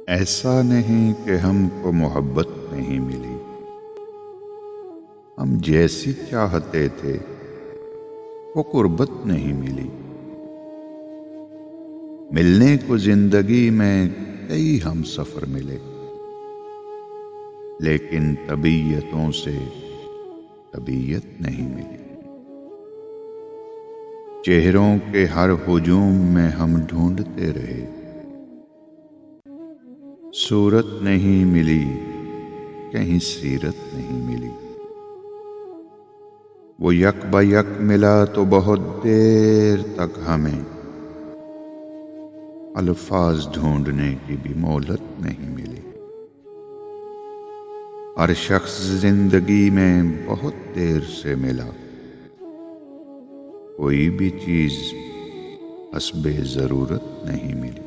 ایسا نہیں کہ ہم کو محبت نہیں ملی، ہم جیسی چاہتے تھے وہ قربت نہیں ملی۔ ملنے کو زندگی میں کئی ہم سفر ملے، لیکن طبیعتوں سے طبیعت نہیں ملی۔ چہروں کے ہر ہجوم میں ہم ڈھونڈتے رہے، صورت نہیں ملی، کہیں سیرت نہیں ملی۔ وہ یک بہ یک ملا تو بہت دیر تک ہمیں الفاظ ڈھونڈنے کی بھی مہلت نہیں ملی۔ ہر شخص زندگی میں بہت دیر سے ملا، کوئی بھی چیز حسب ضرورت نہیں ملی۔